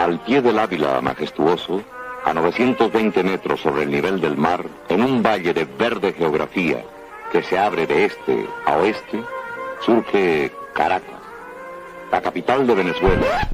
Al pie del Ávila majestuoso, a 920 metros sobre el nivel del mar, en un valle de verde geografía que se abre de este a oeste, surge Caracas, la capital de Venezuela.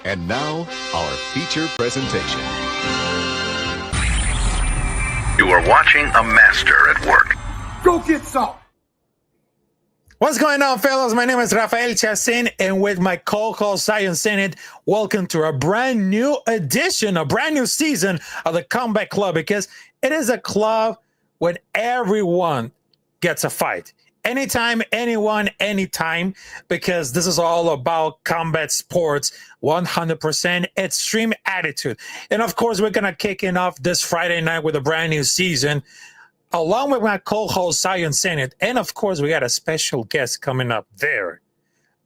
And now, our feature presentation. You are watching a master at work. Go get some! What's going on, fellas? My name is Rafael Chacin, and with my co-host Zion Senate, welcome to a brand new edition, a brand new season of the Combat Club, because it is a club where everyone gets a fight. Anytime, anyone, anytime, because this is all about combat sports, 100% extreme attitude. And of course, we're going to kick it off this Friday night with a brand new season, along with my co-host, Zion Senate. And of course, we got a special guest coming up there,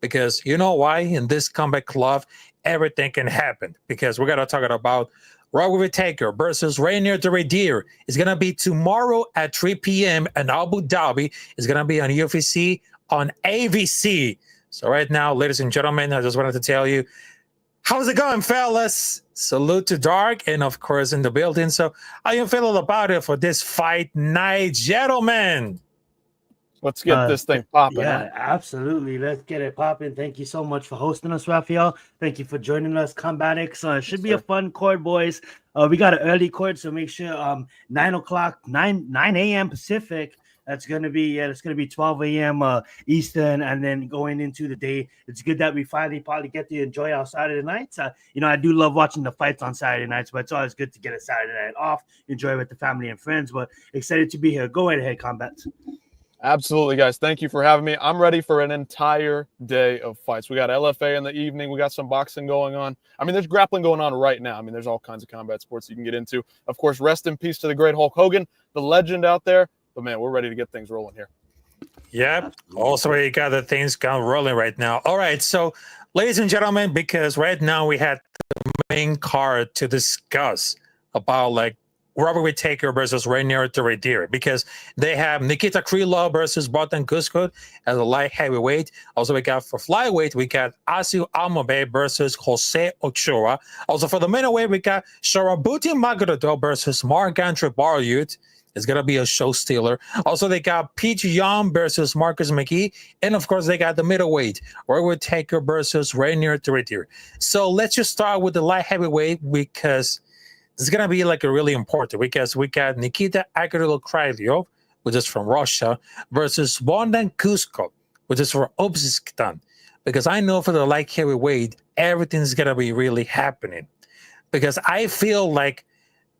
because you know why? In this combat club, everything can happen, because we're going to talk about Whittaker versus Reinier de Ridder. It's going to be tomorrow at 3 p.m. in Abu Dhabi. It's going to be on UFC on ABC. So right now, ladies and gentlemen, I just wanted to tell you, how's it going, fellas? Salute to Dark, and of course in the building. So how you feeling about it for this fight night, gentlemen? Let's get this thing popping. Yeah, absolutely. Let's get it popping. Thank you so much for hosting us, Rafael. Thank you for joining us, Combatics. It should be a fun court, boys. We got an early court, so make sure 9 a.m. Pacific. That's gonna be 12 a.m. Eastern, and then going into the day. It's good that we finally probably get to enjoy our Saturday nights. I do love watching the fights on Saturday nights, but it's always good to get a Saturday night off, enjoy with the family and friends. But excited to be here. Go ahead, Combats. Absolutely, guys. Thank you for having me. I'm ready for an entire day of fights. We got LFA in the evening. We got some boxing going on. I mean, there's grappling going on right now. I mean, there's all kinds of combat sports you can get into. Of course, rest in peace to the great Hulk Hogan, the legend out there. But, man, we're ready to get things rolling here. Yep. Also, we got the things going rolling right now. All right. So, ladies and gentlemen, because right now we had the main card to discuss about, like, Whittaker versus Reinier de Ridder, because they have Nikita Krylov versus Bogdan Guskov as a light heavyweight. Also, we got for flyweight, we got Asiu Almobe versus Jose Ochoa. Also, for the middleweight, we got Sharabuti Magdodo versus Marc-Andre Barriot. It's going to be a show stealer. Also, they got Pete Young versus Marcus McGee. And, of course, they got the middleweight, Whittaker versus Reinier de Ridder. So let's just start with the light heavyweight, because it's going to be like a really important, because we got Nikita Krylov, which is from Russia, versus Bogdan Guskov, which is from Uzbekistan. Because I know for the light heavyweight, everything's going to be really happening. Because I feel like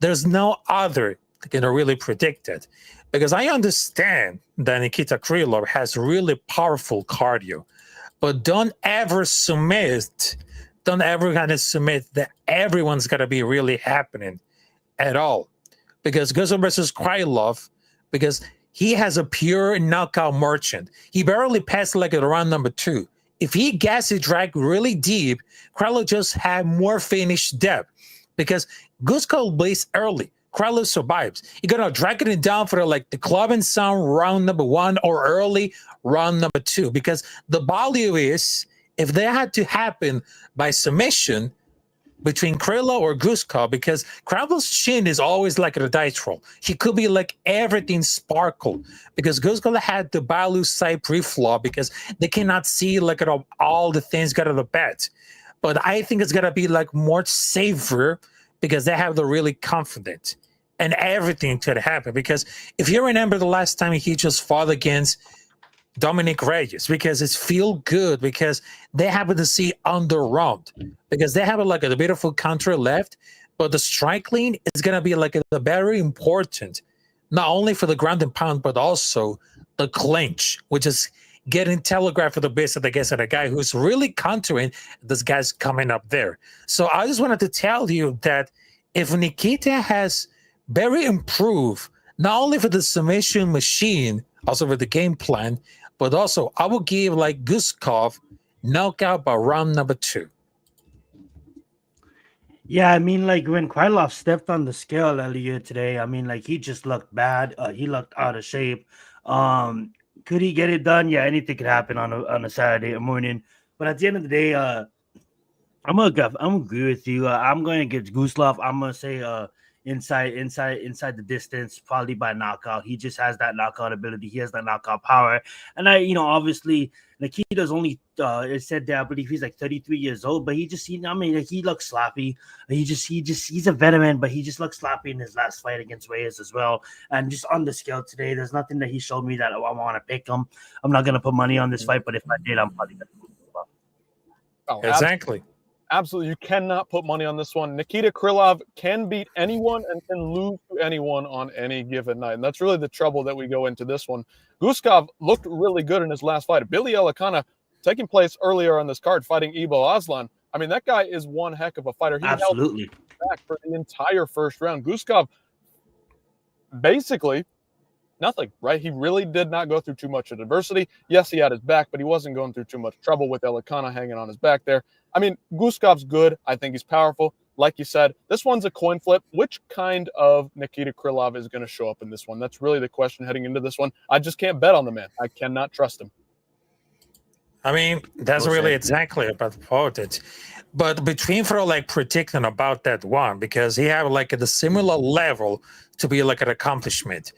there's no other that can really predict it. Because I understand that Nikita Krylov has really powerful cardio, but don't ever kind of submit that everyone's going to be really happening at all. Because Guskov versus Krylov, because he has a pure knockout merchant. He barely passed like at round number 2. If he gets it dragged really deep, Krylov just had more finish depth. Because Guskov bleeds early. Krylov survives. You're going to drag it down for the club and sound round number 1 or early round number 2. Because the value is, if that had to happen by submission between Krylov or Guskov, because Krylov's chin is always like a dice roll. He could be like everything sparkle, because Guskov had the value side pre-flop, because they cannot see like all the things got out of the bet. but I think it's gonna be like more safer because they have the really confident and everything could happen. Because if you remember the last time he just fought against Dominic Reyes, because it's feel good, because they happen to see on the round, because they have like a beautiful counter left, but the striking is gonna be like a very important, not only for the ground and pound, but also the clinch, which is getting telegraphed for the base against a guy who's really countering. This guy's coming up there. So I just wanted to tell you that if Nikita has very improved, not only for the submission machine, also for the game plan, but also I will give like Guskov knockout by round number 2. Yeah, I mean, like when Krylov stepped on the scale earlier today, I mean, like he just looked bad. He looked out of shape. Could he get it done? Yeah, anything could happen on a Saturday morning. But at the end of the day, I'm agree with you. I'm going to get Guslov. I'm gonna say inside the distance, probably by knockout. He just has that knockout ability. He has that knockout power. And obviously Nikita's only it said that I believe he's like 33 years old, but he looks sloppy. He's a veteran, but he just looks sloppy in his last fight against Reyes as well. And just on the scale today, there's nothing that he showed me that I want to pick him. I'm not gonna put money on this fight, but if I did, I'm probably gonna put him up. Oh, Exactly. Absolutely. You cannot put money on this one. Nikita Krylov can beat anyone and can lose to anyone on any given night. And that's really the trouble that we go into this one. Guskov looked really good in his last fight. Billy Elikana taking place earlier on this card, fighting Ibo Aslan. I mean, that guy is one heck of a fighter. He Absolutely held back for the entire first round. Guskov, basically, nothing, right? He really did not go through too much of adversity. Yes, he had his back, but he wasn't going through too much trouble with Elikana hanging on his back there. I mean, Guskov's good. I think he's powerful. Like you said, this one's a coin flip. Which kind of Nikita Krylov is going to show up in this one? That's really the question heading into this one. I just can't bet on the man. I cannot trust him. I mean, that's really exactly about the point. But between for like predicting about that one, because he have like the similar level to be like an accomplishment.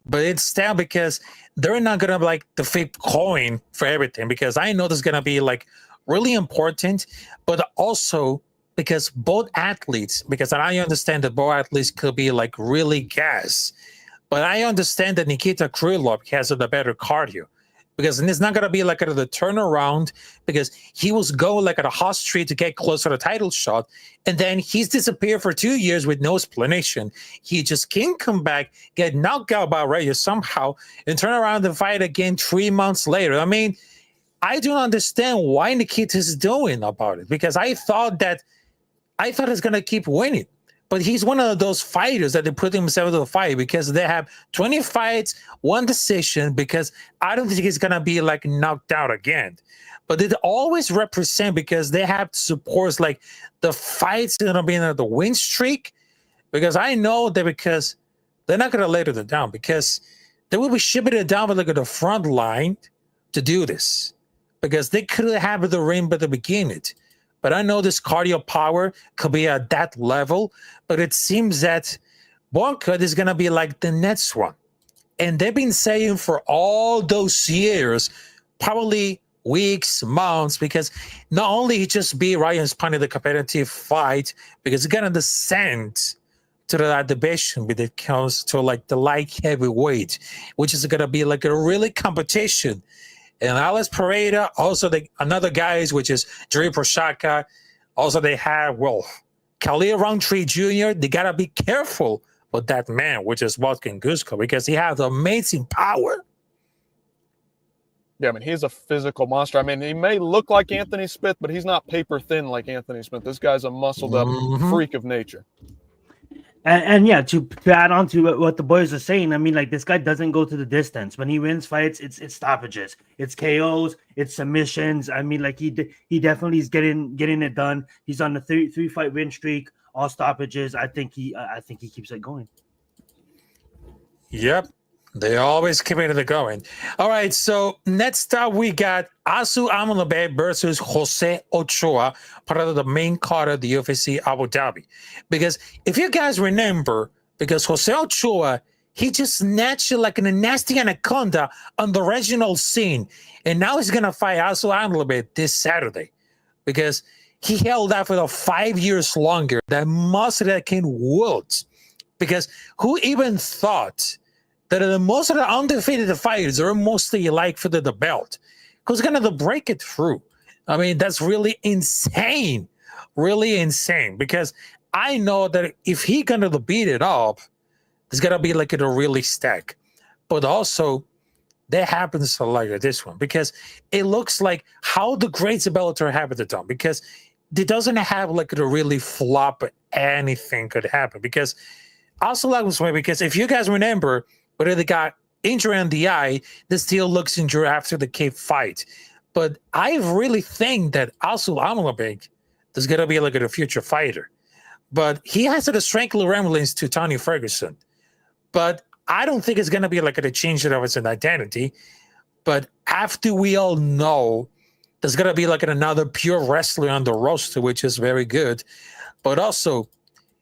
But it's still because they're not gonna like the fake coin for everything, because I know there's gonna be like really important, but also because both athletes, because I understand that both athletes could be like really gas, but I understand that Nikita Krylov has a better cardio, because it's not going to be like at the turnaround, because he was going like at a hot streak to get close to the title shot, and then he's disappeared for 2 years with no explanation. He just can't come back, get knocked out by Reyes somehow, and turn around and fight again 3 months later. I mean, I don't understand why Nikita is doing about it, because I thought he's going to keep winning. But he's one of those fighters that they put himself to the fight, because they have 20 fights, 1 decision, because I don't think he's going to be like knocked out again. But it always represent, because they have supports like the fights going to be in the win streak, because I know that, because they're not going to let it down, because they will be shipping it down with like the front line to do this, because they could have the ring by the beginning. But I know this cardio power could be at that level, but it seems that Boncut is going to be like the next one. And they've been saying for all those years, probably weeks, months, because not only he just be Ryan Spani the competitive fight, because he's going to descend to that division when it comes to like the light heavyweight, which is going to be like a really competition. And Alex Pereira, also another guys, which is Jerry Prochazka. Also, they have, Khalil Roundtree Jr. They got to be careful with that man, which is Vodkin Guskov, because he has amazing power. Yeah, I mean, he's a physical monster. I mean, he may look like Anthony Smith, but he's not paper thin like Anthony Smith. This guy's a muscled up freak of nature. And yeah, to add on to what the boys are saying, I mean, like this guy doesn't go to the distance. When he wins fights, it's stoppages, it's KOs, it's submissions. I mean, like he definitely is getting it done. He's on the three fight win streak, all stoppages. I think he keeps it going. Yep. They always keep it going. All right, so next up we got Asu Amalabe versus Jose Ochoa, part of the main card of the UFC Abu Dhabi. Because if you guys remember, because Jose Ochoa, he just snatched it like a nasty anaconda on the regional scene. And now he's going to fight Asu Amalabe this Saturday. because he held out for 5 years longer than most of the King would. Because who even thought that most of the undefeated fighters are mostly like for the belt? Who's going to break it through? I mean, that's really insane. Really insane. Because I know that if he going to beat it up, it's going to be like a really stack. But also, that happens to like this one. Because it looks like how the greats of Bellator have it done. Because it doesn't have like a really flop anything could happen. Because also like this way, because if you guys remember, but they got injury on the eye, this still looks injured after the Cape fight. But I really think that also Amlabek is going to be like a future fighter. But he has a striking resemblance to Tony Ferguson. But I don't think it's going to be like a change of its identity. But after we all know there's going to be like another pure wrestler on the roster, which is very good. But also,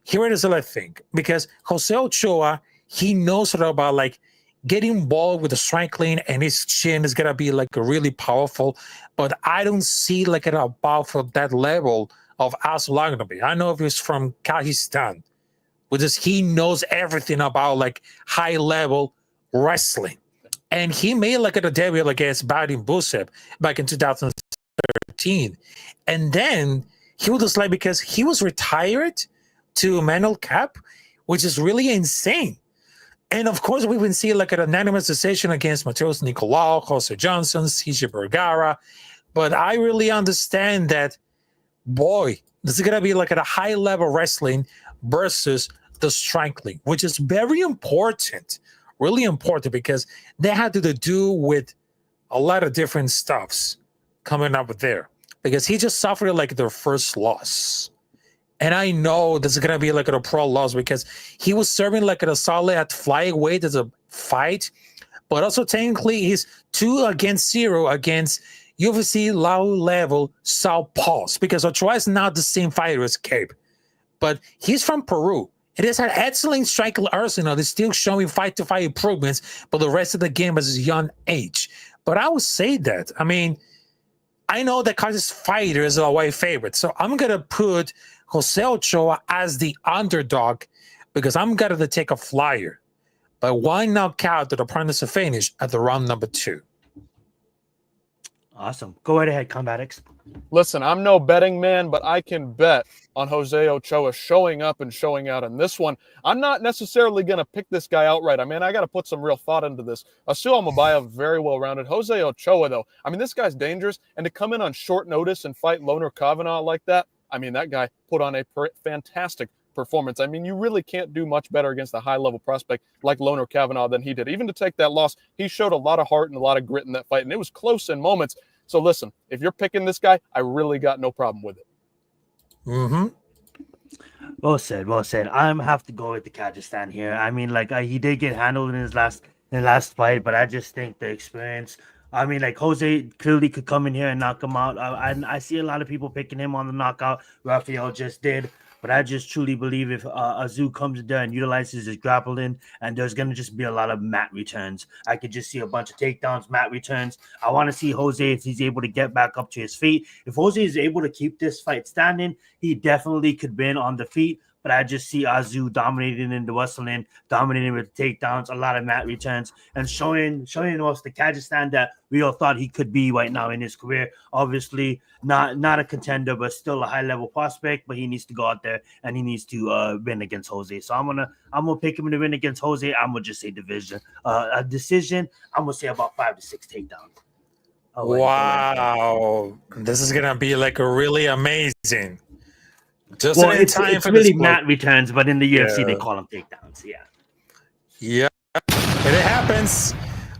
here it is what I think. Because Jose Ochoa, he knows about like getting involved with the striking, and his chin is going to be like a really powerful. But I don't see like it above that level of Asulagnabay. I know if he's from Kazakhstan, which is he knows everything about like high level wrestling. And he made like a debut against Badim Busep back in 2013. And then he was just like, because he was retired to Manuel Cap, which is really insane. And of course, we've been seeing like an unanimous decision against Mateus Nicolau, Jose Johnson, CJ Vergara. But I really understand that, boy, this is going to be like at a high level wrestling versus the striking, which is very important, really important, because they had to do with a lot of different stuffs coming up there. Because he just suffered like their first loss. And I know this is going to be like a pro loss because he was serving like a solid at flyweight as a fight. But also technically he's 2-0 against UFC low level southpaws. Because Ochoa is not the same fighter as Cape. But he's from Peru. It has had excellent striking arsenal. They're still showing fight-to-fight improvements, but the rest of the game is his young age. But I would say that, I mean, I know that Kazakh's fighter is a white favorite, so I'm going to put Jose Ochoa as the underdog because I'm going to take a flyer. But why knockout to the partners to finish at the round number 2? Awesome. Go right ahead, Combatics. Listen, I'm no betting man, but I can bet on Jose Ochoa showing up and showing out in this one. I'm not necessarily going to pick this guy outright. I mean, I got to put some real thought into this. Asul Mabaya, very well-rounded. Jose Ochoa, though, I mean, this guy's dangerous. And to come in on short notice and fight Loner Kavanaugh like that, I mean, that guy put on a fantastic performance. I mean, you really can't do much better against a high-level prospect like Loner Kavanaugh than he did. Even to take that loss, he showed a lot of heart and a lot of grit in that fight, and it was close in moments. So listen, if you're picking this guy, I really got no problem with it. Mm-hmm. Well said, well said. I'm have to go with the Kazakhstan here. I mean, like he did get handled in his last fight, but I just think the experience. I mean, like Jose clearly could come in here and knock him out. I see a lot of people picking him on the knockout. Rafael just did. But I just truly believe if Azu comes in there and utilizes his grappling, and there's going to just be a lot of mat returns. I could just see a bunch of takedowns, mat returns. I want to see Jose if he's able to get back up to his feet. If Jose is able to keep this fight standing, he definitely could win on the feet. But I just see Azu dominating in the wrestling, dominating with takedowns, a lot of mat returns, and showing us the Kazakhstan that we all thought he could be right now in his career. Obviously, not a contender, but still a high-level prospect. But he needs to go out there and he needs to win against Jose. So I'm gonna pick him to win against Jose. I'm gonna just say a decision. I'm gonna say about 5 to 6 takedowns. Wow, this is gonna be like a really amazing. Just well, in time it's for really this mat returns, but in the UFC they call them takedowns. Yeah, and it happens.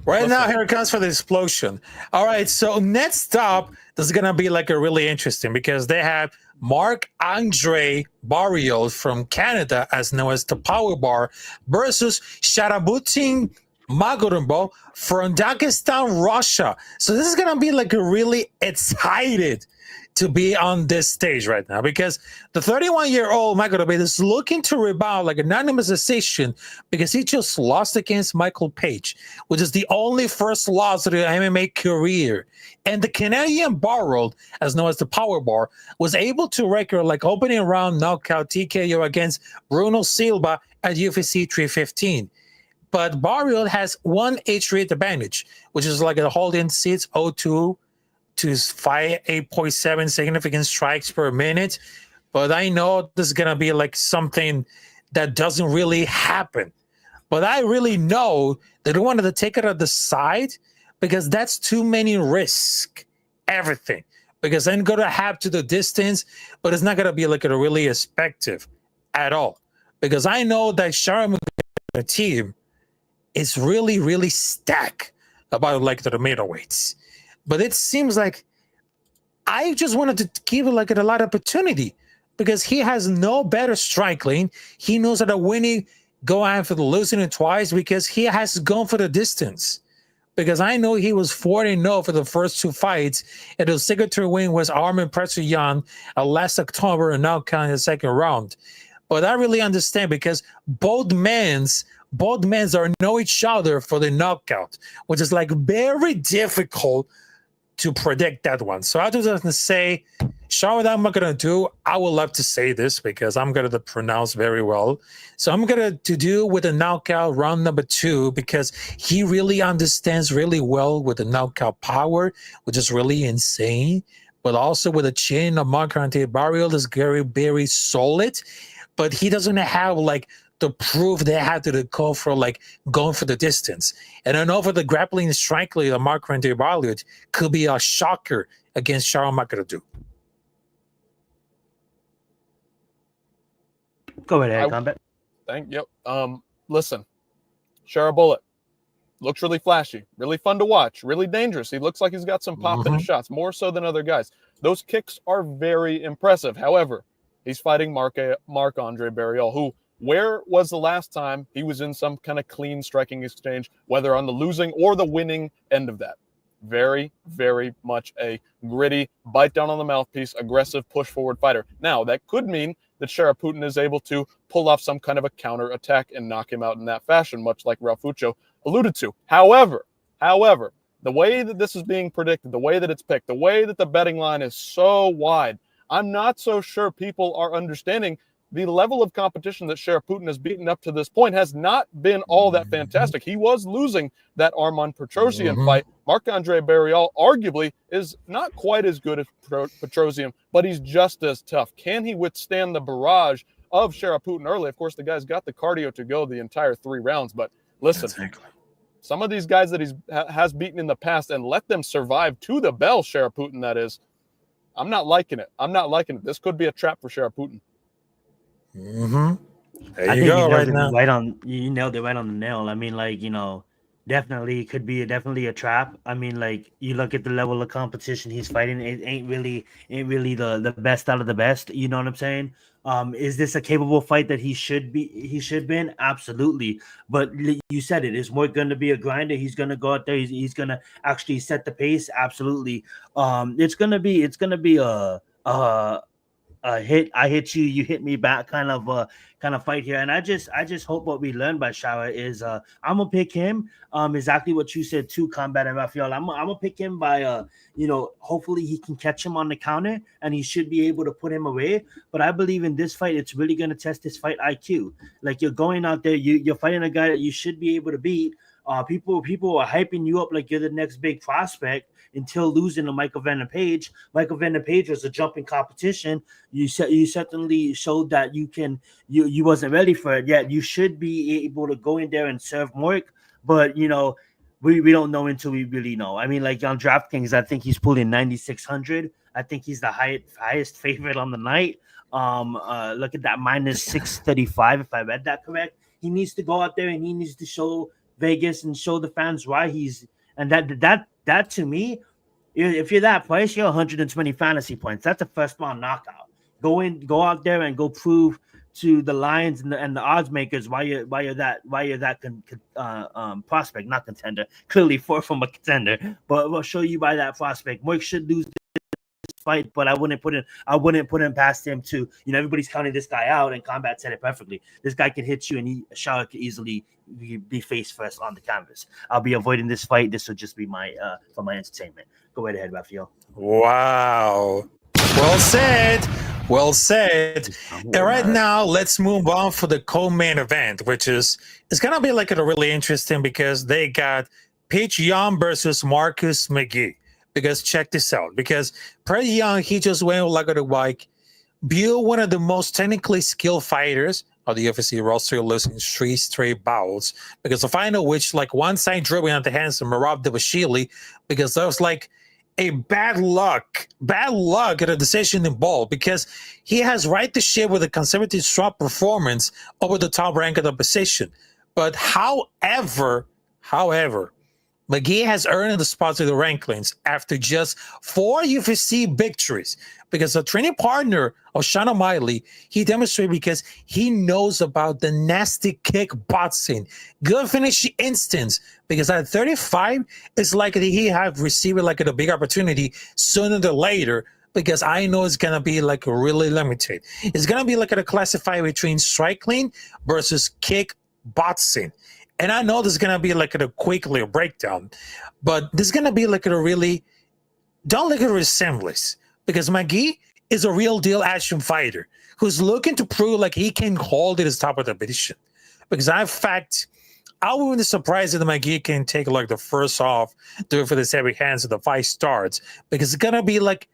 Right now, here it comes for the explosion. All right, so next up, this is gonna be like a really interesting because they have Marc-Andre Barrios from Canada, as known as the Power Bar, versus Sharabutin Magurumbo from Dagestan, Russia. So this is gonna be like a really excited to be on this stage right now, because the 31-year-old Michael is looking to rebound like an anonymous decision because he just lost against Michael Page, which is the only first loss of the MMA career. And the Canadian bar world, as known as the Power Bar, was able to record like opening round knockout TKO against Bruno Silva at UFC 315. But Barrios has one age rate advantage, which is like a holding seats 0.2 to 8.7 significant strikes per minute. But I know this is going to be like something that doesn't really happen. But I really know that they wanted to take it at the side because that's too many risks, everything. Because I'm going to have to the distance, but it's not going to be like a really effective at all. Because I know that Sharon the team is really, really stacked about like the middleweights. But it seems like I just wanted to give it like a lot of opportunity because he has no better strike lane. He knows how to winning, go after the losing it twice because he has gone for the distance. Because I know he was 4-0 for the first two fights, and his signature win was Armin Petruyan last October and knockout in the second round. But I really understand because both men are know each other for the knockout, which is like very difficult to predict that one. So I just want to say, show what I'm going to do. I would love to say this because I'm going to pronounce very well. So I'm going to do with a knockout round number 2 because he really understands really well with the knockout power, which is really insane. But also with the chin of Marc-André Barrios is very, very solid. But he doesn't have like the proof they had to go for like going for the distance. And I know for the grappling strike lead of Marc-André Barrios could be a shocker against Sharon McAdoo. Go ahead, Combat. Yep. Listen, Shara Bullet looks really flashy, really fun to watch, really dangerous. He looks like he's got some pop in his shots, more so than other guys. Those kicks are very impressive. However, he's fighting Marc-André Barrios, who, where was the last time he was in some kind of clean striking exchange, whether on the losing or the winning end of that? Very, very much a gritty, bite down on the mouthpiece, aggressive, push forward fighter. Now, that could mean that Sharaputin is able to pull off some kind of a counter attack and knock him out in that fashion, much like Rafucho alluded to. However, the way that this is being predicted, the way that it's picked, the way that the betting line is so wide, I'm not so sure people are understanding the level of competition that Sharaputin has beaten up to this point has not been all that fantastic. He was losing that Arman Petrosian fight. Marc-André Barrios arguably is not quite as good as Petrosian, but he's just as tough. Can he withstand the barrage of Sharaputin early? Of course, the guy's got the cardio to go the entire 3 rounds, but listen, some of these guys that he has beaten in the past and let them survive to the bell, Sharaputin, that is, I'm not liking it. This could be a trap for Sharaputin. There you go. Right now, you nailed it right on the nail. I mean, like, definitely could be definitely a trap. I mean, like, you look at the level of competition he's fighting, it ain't really the best out of the best. You know what I'm saying? Is this a capable fight that he should win? Absolutely. But you said it. Is more going to be a grinder? He's going to go out there. He's going to actually set the pace. Absolutely. It's going to be a hit, I hit you, you hit me back kind of fight here. And I just hope what we learned by Shara is I'm gonna pick him. Exactly what you said too, Combat and Rafael. I'm gonna pick him by hopefully he can catch him on the counter and he should be able to put him away. But I believe in this fight, it's really gonna test his fight IQ. Like, you're going out there, you're fighting a guy that you should be able to beat. People are hyping you up like you're the next big prospect until losing to Michael Venom Page. Michael Venom Page was a jumping competition. You certainly showed that you wasn't ready for it yet. You should be able to go in there and serve Mark, but we don't know until we really know. I mean, like on DraftKings, I think he's pulling 9,600. I think he's the highest favorite on the night. Look at that, minus 635 if I read that correct. He needs to go out there and he needs to show Vegas and show the fans why he's, and that to me, if you're that price, you're 120 fantasy points. That's a first round knockout. Go out there and go prove to the Lions and the odds makers why you're that prospect, not contender. Clearly, far from a contender, but we'll show you by that prospect. Mark should lose this fight, but I wouldn't put him past him to, everybody's counting this guy out, and Combat said it perfectly. This guy can hit you, and Shower could easily be face first on the canvas. I'll be avoiding this fight. This will just be my for my entertainment. Go right ahead, Rafael. Wow. Well said. Well said. And right now, let's move on for the co-main event, which is it's gonna be like a really interesting because they got Petr Yan versus Marcus McGee. Because check this out. Because Petr Yan, he just went like Bill, one of the most technically skilled fighters of the UFC roster, losing 3 straight bouts. Because the final, which like one side dribbling at the hands of Merab Dvalishvili, because that was like a bad luck at a decision involved, because he has right to ship with a conservative strong performance over the top rank of the position. But however, McGee has earned the spot to the rankings after just 4 UFC victories, because the training partner of Sean O'Malley, he demonstrated because he knows about the nasty kickboxing, good finish instance, because at 35, it's likely he have received like a big opportunity sooner than later, because I know it's going to be like really limited. It's going to be like a classified between striking versus kickboxing. And I know there's going to be like a quickly breakdown, but there's going to be like a really, don't look at a resemblance, because McGee is a real deal action fighter who's looking to prove like he can hold it as top of the division. Because in fact, I wouldn't be surprised if the McGee can take like the first off, do it for the heavy hands of the fight starts, because it's going to be like,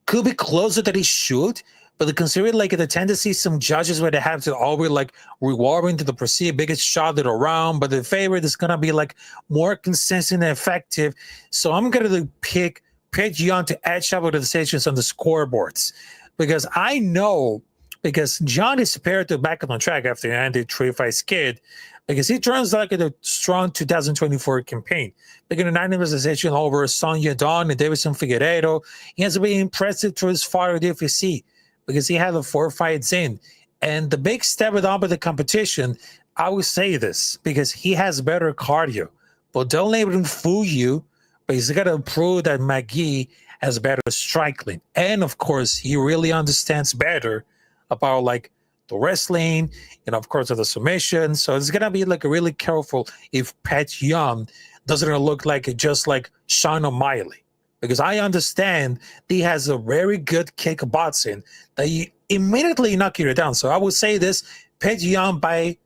could be closer than he should. But considering like the tendency, some judges where they have to always like rewarding to the perceived biggest shot of the round, but the favorite is gonna be like more consistent and effective. So I'm gonna pick Petr Yan to edge up with the decisions on the scoreboards, because I know because John is prepared to back on track after the ended 3-fight skid, because he turns like a strong 2024 campaign. Making a 9-0 decision over Son Yadon and Davidson Figueiredo. He has been impressive to his father at the UFC, because he had the 4 fights in. And the big step with the competition, I will say this, because he has better cardio. But don't let him fool you, but he's got to prove that McGee has better striking. And of course, he really understands better about like the wrestling, and of course, the submission. So it's going to be like really careful if Petr Yan doesn't look like just like Sean O'Malley. Because I understand he has a very good kickboxing that he immediately knock you down. So I would say this, Petr Yan by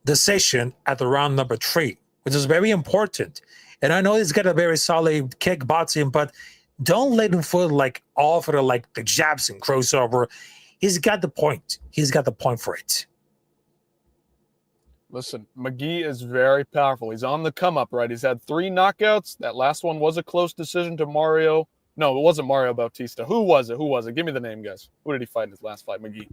decision at the round number 3, which is very important. And I know he's got a very solid kickboxing, but don't let him feel like all for the jabs and crossover. He's got the point. He's got the point for it. Listen, McGee is very powerful. He's on the come up, right? He's had 3 knockouts. That last one was a close decision to Mario. No, it wasn't Mario Bautista. Who was it? Give me the name, guys. Who did he fight in his last fight, McGee?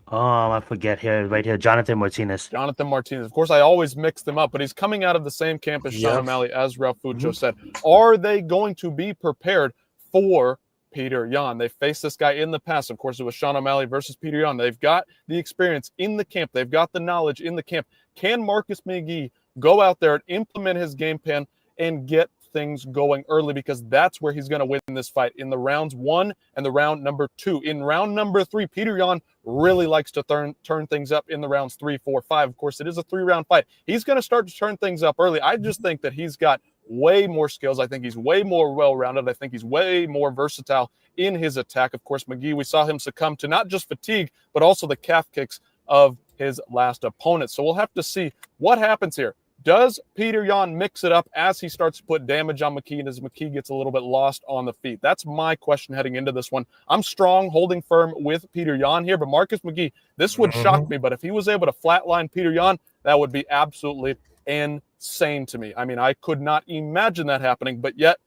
I forget right here. Jonathan Martinez. Of course, I always mix them up, but he's coming out of the same camp as Sean O'Malley, as Rafucho said. Are they going to be prepared for Petr Yan? They faced this guy in the past. Of course, it was Sean O'Malley versus Petr Yan. They've got the experience in the camp. They've got the knowledge in the camp. Can Marcus McGee go out there and implement his game plan and get things going early? Because that's where he's going to win this fight, in the rounds 1 and the round number 2. In round number 3, Petr Yan really likes to turn things up in the rounds 3, 4, 5. Of course, it is a 3-round fight. He's going to start to turn things up early. I just think that he's got way more skills. I think he's way more well-rounded. I think he's way more versatile in his attack. Of course, McGee, we saw him succumb to not just fatigue, but also the calf kicks of his last opponent. So we'll have to see what happens here. Does Petr Yan mix it up as he starts to put damage on McGee, and as McGee gets a little bit lost on the feet? That's my question heading into this one. I'm strong, holding firm with Petr Yan here, but Marcus McGee, this would shock me, but if he was able to flatline Petr Yan, that would be absolutely insane to me. I mean, I could not imagine that happening, but yet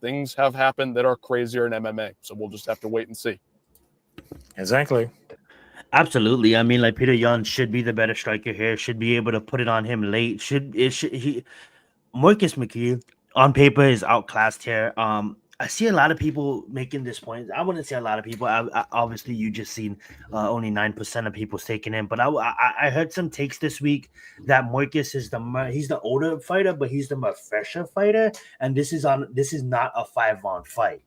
things have happened that are crazier in MMA. So we'll just have to wait and see. Exactly. Absolutely. I mean, like Petr Yan should be the better striker here. Should be able to put it on him late. Marcus McGee on paper is outclassed here. I see a lot of people making this point. I wouldn't say a lot of people. Obviously, you just seen only 9% of people taking him. But I heard some takes this week that Marcus is he's the older fighter, but he's the more fresher fighter, and this is not a 5-round fight.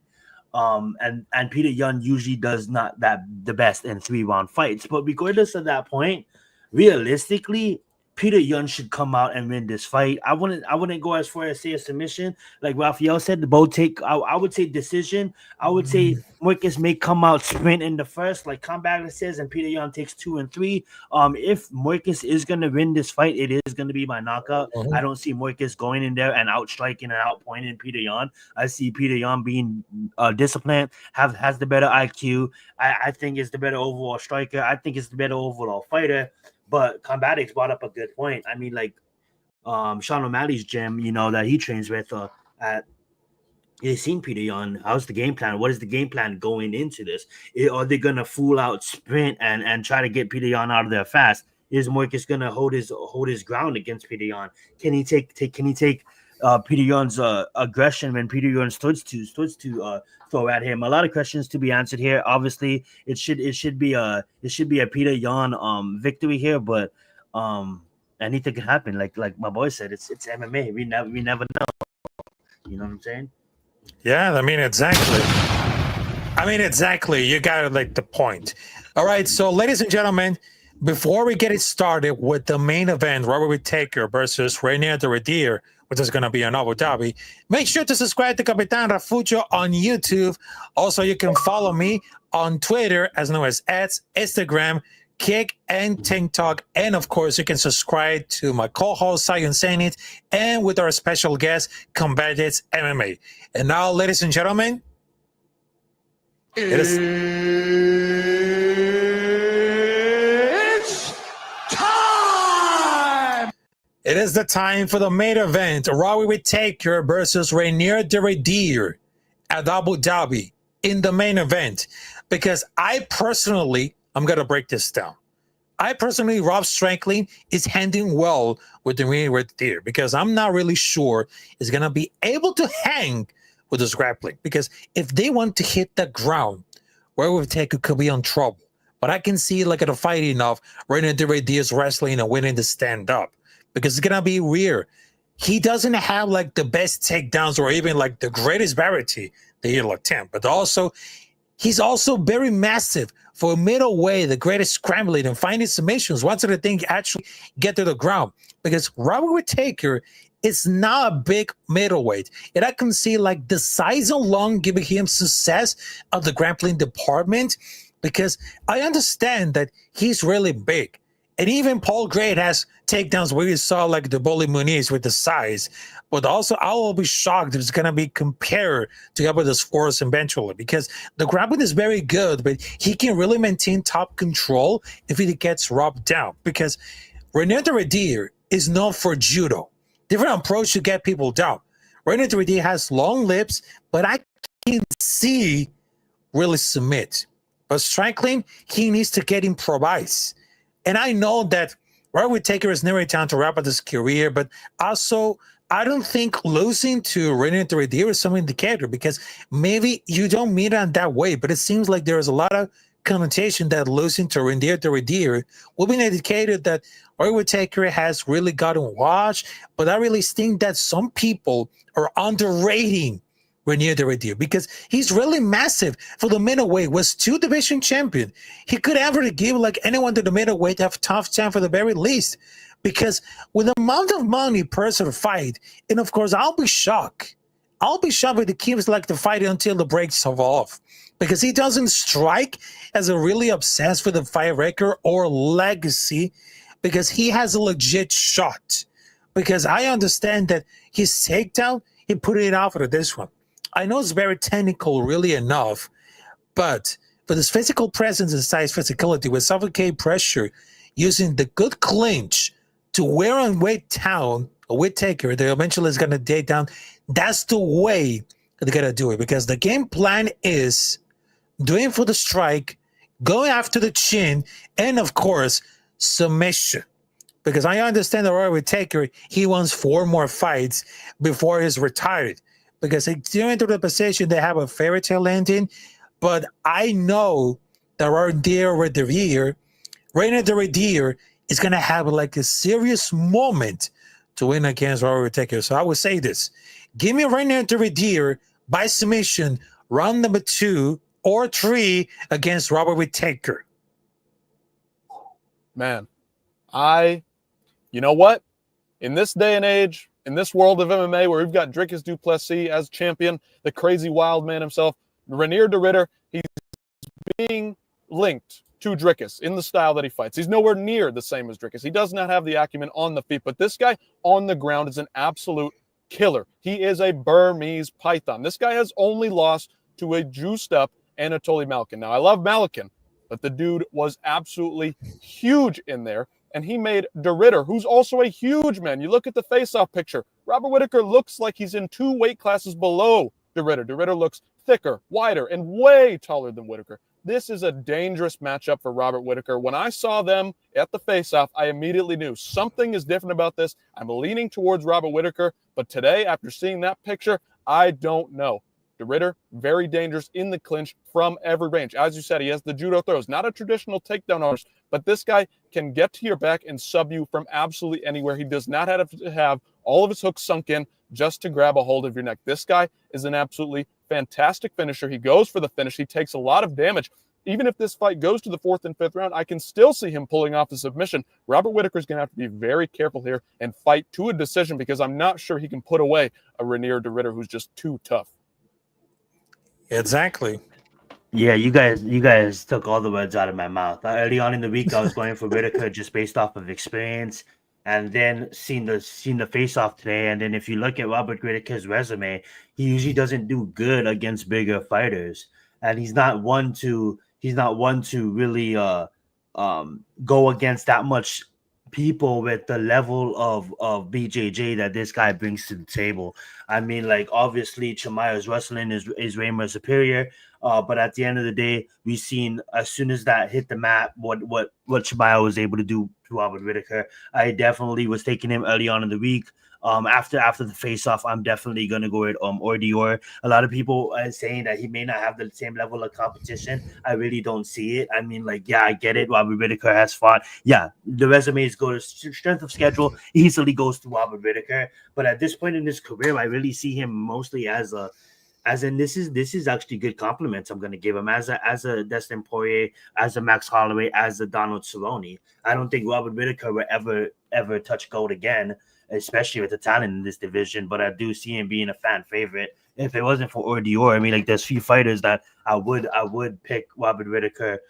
And Peter Yan usually does not the best in 3-round fights. But regardless of that point, realistically, Peter Yan should come out and win this fight. I wouldn't go as far as say a submission. Like Rafael said, the both take. I would say decision. I would say Marcus may come out sprint in the first, like Combat says, and Peter Yan takes 2 and 3. If Marcus is gonna win this fight, it is gonna be by knockout. I don't see Marcus going in there and outstriking and outpointing Peter Yan. I see Peter Yan being disciplined, has the better IQ. I think is the better overall striker. I think it's the better overall fighter. But Combatics brought up a good point. I mean, like Sean O'Malley's gym, that he trains with, he's seen Peter Yan. How's the game plan? What is the game plan going into this? Are they gonna fool out sprint and try to get Peter Yan out of there fast? Is Marcus gonna hold his ground against Peter Yan? Can he take Peter Yan's aggression when Peter Yan starts to throw at him? A lot of questions to be answered here. Obviously, it should be a Peter Yan victory here, but anything can happen. Like my boy said, it's MMA. We never know. You know what I'm saying? Yeah, I mean exactly. You got the point. All right, so ladies and gentlemen, before we get it started with the main event, Robert Whittaker versus Reinier de Ridder, which is going to be in Abu Dhabi, make sure to subscribe to Capitán Rafucho on YouTube. Also, you can follow me on Twitter as known as X, Instagram, Kick, and TikTok. And of course, you can subscribe to my co-host, Sion Senit, and with our special guest, Combatics MMA. And now, ladies and gentlemen, It's time! It is the time for the main event, Robert Whittaker versus Reinier de Ridder at Abu Dhabi in the main event. Because I'm going to break this down. Rob Strangling is handling well with the Reinier de Ridder because I'm not really sure he's going to be able to hang with his grappling. Because if they want to hit the ground, Robert Whittaker could be in trouble. But I can see at a fight enough, Reinier de Ridder's wrestling and winning to stand up. Because it's going to be weird. He doesn't have the best takedowns or even the greatest variety that he'll attempt. But also, he's also very massive for a middleweight, the greatest scrambling and finding submissions. Once the thing actually get to the ground. Because Robert Whittaker is not a big middleweight. And I can see the size alone giving him success of the grappling department. Because I understand that he's really big. And even Paul Gray has takedowns where you saw the Bully Muniz with the size. But also, I will be shocked if it's going to be compared to Gabriel's force eventually. Because the grappling is very good, but he can really maintain top control if he gets rubbed down. Because Reinier de Ridder is known for judo. Different approach to get people down. Reinier de Ridder has long lips, but I can see really submit. But Strangling, he needs to get improvised. And I know that Robert Whittaker is never time to wrap up his career, but also I don't think losing to Reinier de Ridder is some indicator because maybe you don't mean it that way, but it seems like there is a lot of connotation that losing to Reinier de Ridder will be an indicator that Robert Whittaker has really gotten washed. But I really think that some people are underrating Reinier de Ridder because he's really massive for the middleweight, was 2 division champion. He could ever give anyone to the middleweight have tough time for the very least because with the amount of money per fight, and of course I'll be shocked if he keeps the fight until the breaks off because he doesn't strike as a really obsessed with the fight record or legacy because he has a legit shot because I understand that his takedown, he put it out for this one. I know it's very technical, really enough, but for this physical presence and size physicality with suffocate pressure, using the good clinch to wear and weight down a Whittaker that eventually is going to take down, that's the way they're going to do it because the game plan is doing for the strike, going after the chin, and of course, submission. Because I understand that Robert Whittaker, he wants 4 more fights before he's retired. Because during the position, they have a fairy tale ending. But I know that Reinier de Ridder is going to have a serious moment to win against Robert Whittaker. So I would say this. Give me Reinier de Ridder by submission round number 2 or 3 against Robert Whittaker? Man, you know what? In this day and age, in this world of MMA where we've got Dricus du Plessis as champion, the crazy wild man himself, Reinier de Ridder, he's being linked to Dricus in the style that he fights. He's nowhere near the same as Dricus. He does not have the acumen on the feet, but this guy on the ground is an absolute killer. He is a Burmese python. This guy has only lost to a juiced up Anatoly Malkin. Now, I love Malkin, but the dude was absolutely huge in there, and he made de Ridder, who's also a huge man. You look at the face-off picture. Robert Whittaker looks like he's in 2 weight classes below de Ridder. De Ridder looks thicker, wider, and way taller than Whittaker. This is a dangerous matchup for Robert Whittaker. When I saw them at the face-off, I immediately knew something is different about this. I'm leaning towards Robert Whittaker, but today, after seeing that picture, I don't know. De Ridder, very dangerous in the clinch from every range. As you said, he has the judo throws, not a traditional takedown artist, but this guy can get to your back and sub you from absolutely anywhere. He does not have to have all of his hooks sunk in just to grab a hold of your neck. This guy is an absolutely fantastic finisher. He goes for the finish. He takes a lot of damage. Even if this fight goes to the 4th and 5th round, I can still see him pulling off the submission. Robert Whittaker is going to have to be very careful here and fight to a decision because I'm not sure he can put away a Reinier de Ridder who's just too tough. Exactly. Yeah, you guys took all the words out of my mouth. Early on in the week, I was going for Whittaker just based off of experience, and then seen the face-off today. And then if you look at Robert Whittaker's resume, he usually doesn't do good against bigger fighters, and he's not one to really go against that much people with the level of BJJ that this guy brings to the table. I mean, like, obviously Chimaeva's wrestling is Reiner superior, but at the end of the day, we've seen as soon as that hit the mat what Chimaeva was able to do to Robert Whittaker. I definitely was taking him early on in the week. After the face-off, I'm definitely going to go with Ordior. A lot of people are saying that he may not have the same level of competition. I really don't see it. I mean, like, yeah, I get it. Robert Whittaker has fought. Yeah, the resumes go to strength of schedule. Easily goes to Robert Whittaker. But at this point in his career, I really see him mostly as this is actually good compliments I'm going to give him as a Dustin Poirier, as a Max Holloway, as a Donald Cerrone. I don't think Robert Whittaker will ever touch gold again, especially with the talent in this division, but I do see him being a fan favorite. If it wasn't for Ordior, I mean, like, there's few fighters that I would pick Robert Whittaker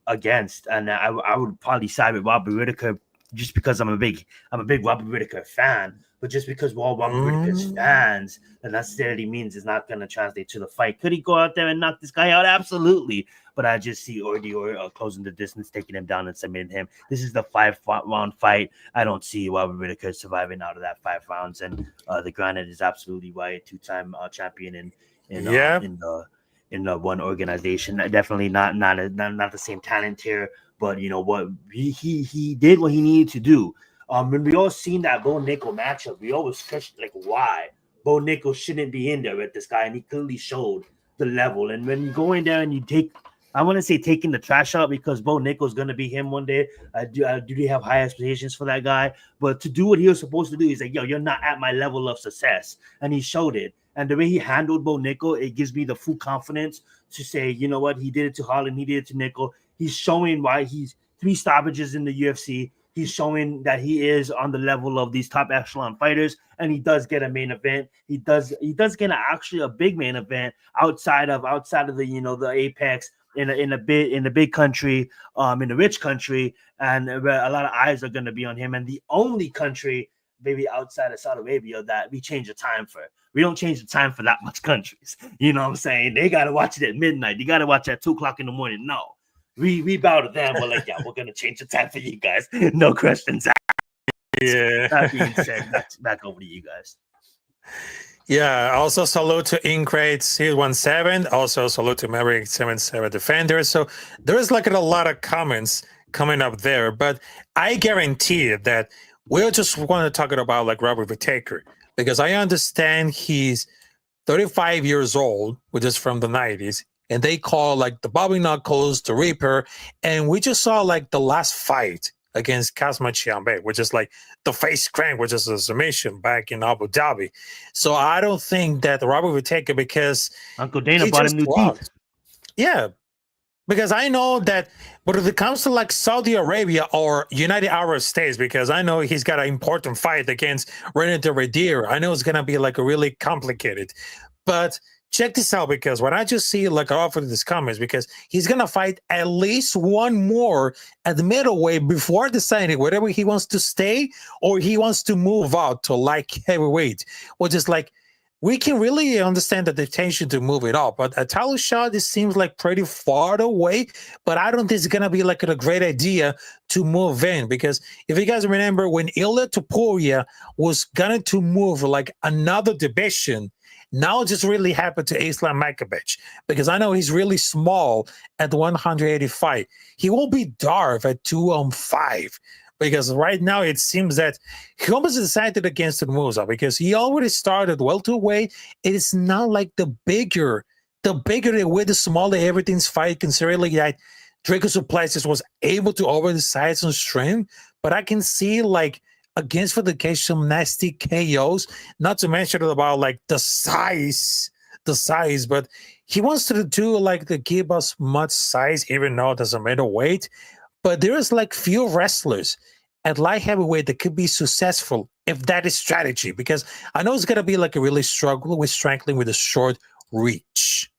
against, and I would probably side with Robert Whittaker just because I'm a big Robert Whittaker fan. But just because we're all Robert Whittaker's fans, that necessarily means it's not going to translate to the fight. Could he go out there and knock this guy out? Absolutely. But I just see Ordior closing the distance, taking him down and submitting him. This is the 5-round fight. I don't see Robert Whittaker surviving out of that 5 rounds. And the Granite is absolutely right, 2-time champion in the one organization. Definitely not the same talent here, but you know what, he did what he needed to do. When we all seen that Bo Nickal matchup, we always questioned, like, why Bo Nickal shouldn't be in there with this guy, and he clearly showed the level. And when you go in there and you taking the trash out, because Bo Nickal is going to be him one day. I do have high expectations for that guy, but to do what he was supposed to do, he's like, yo, you're not at my level of success, and he showed it. And the way he handled Bo Nickal, it gives me the full confidence to say, you know what, he did it to Holland, he did it to Nickal. He's showing why he's 3 stoppages in the UFC. He's showing that he is on the level of these top echelon fighters, and he does get a main event. He does get actually a big main event outside of the, you know, the apex in a big country, in a rich country, and a lot of eyes are going to be on him. And the only country maybe outside of Saudi Arabia that we change the time for. We don't change the time for that much countries. You know what I'm saying? They got to watch it at midnight. You got to watch it at 2:00 in the morning. No. We bow to them. We're like, yeah, we're gonna change the time for you guys. No questions asked. Yeah. That being said, back over to you guys. Yeah. Also salute to Incrate C17. Also salute to Maverick 77 Defender. So there's like a lot of comments coming up there, but I guarantee that we're just want to talk about like Robert Whittaker, because I understand he's 35 years old, which is from the 90s. And they call like the Bobby Knuckles, the Reaper. And we just saw like the last fight against Kazma Chiambe, which is like the face crank, which is a submission back in Abu Dhabi. So I don't think that Robert would take it because Uncle Dana bought him new teeth. Yeah, because I know that, but if it comes to like Saudi Arabia or United Arab States, because I know he's got an important fight against Reinier de Ridder, I know it's going to be like a really complicated. But check this out, because when I just see like off of these comments, because he's going to fight at least one more at the middleweight before deciding whether he wants to stay or he wants to move out to like heavyweight, which is like, we can really understand the intention to move it up, but a title shot, this seems like pretty far away, but I don't think it's going to be like a great idea to move in, because if you guys remember when Ilya Topuria was going to move like another division, now it just really happened to Islam Makhachev, because I know he's really small at 185. He will be Darv at 205. Because right now it seems that he almost decided against the Musa, because he already started welterweight. It is not like the bigger they were, the smaller everything's fight, considering that Draco Suplessis was able to over the size and strength. But I can see like against Whittaker some nasty KOs, not to mention about like the size, but he wants to do like to give us much size, even though there's a middleweight. But there is like few wrestlers at light heavyweight that could be successful if that is strategy, because I know it's going to be like a really struggle with strangling with a short reach.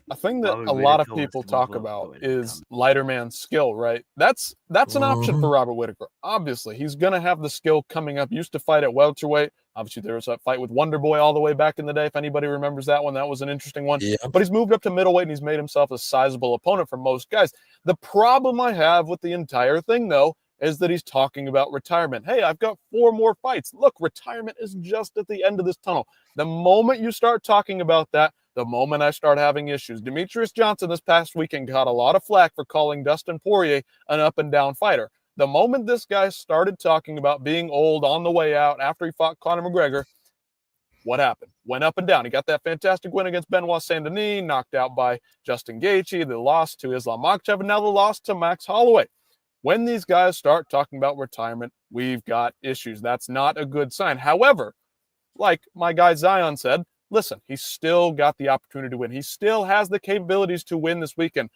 A thing that a lot of people talk about is lighter man skill, right? That's an option for Robert Whittaker. Obviously, he's going to have the skill coming up. Used to fight at welterweight. Obviously, there was that fight with Wonder Boy all the way back in the day. If anybody remembers that one, that was an interesting one. Yeah. But he's moved up to middleweight, and he's made himself a sizable opponent for most guys. The problem I have with the entire thing, though, is that he's talking about retirement. Hey, I've got 4 more fights. Look, retirement is just at the end of this tunnel. The moment you start talking about that, the moment I start having issues. Demetrius Johnson this past weekend got a lot of flack for calling Dustin Poirier an up-and-down fighter. The moment this guy started talking about being old on the way out after he fought Conor McGregor, what happened? Went up and down. He got that fantastic win against Benoit Saint-Denis, knocked out by Justin Gaethje, the loss to Islam Makhachev, and now the loss to Max Holloway. When these guys start talking about retirement, we've got issues. That's not a good sign. However, like my guy Zion said, listen, he's still got the opportunity to win. He still has the capabilities to win this weekend.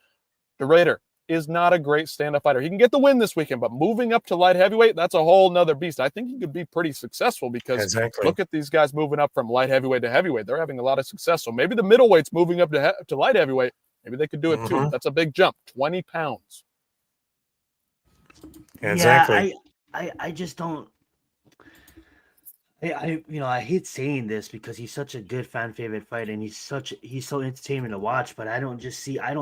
De Ridder is not a great stand-up fighter. He can get the win this weekend, but moving up to light heavyweight, that's a whole nother beast. I think he could be pretty successful because look at these guys moving up from light heavyweight to heavyweight. They're having a lot of success. So maybe the middleweight's moving up to light heavyweight. Maybe they could do it too. That's a big jump, 20 pounds. Exactly. Yeah, I just don't. I hate saying this because he's such a good fan favorite fighter and he's so entertaining to watch, but I don't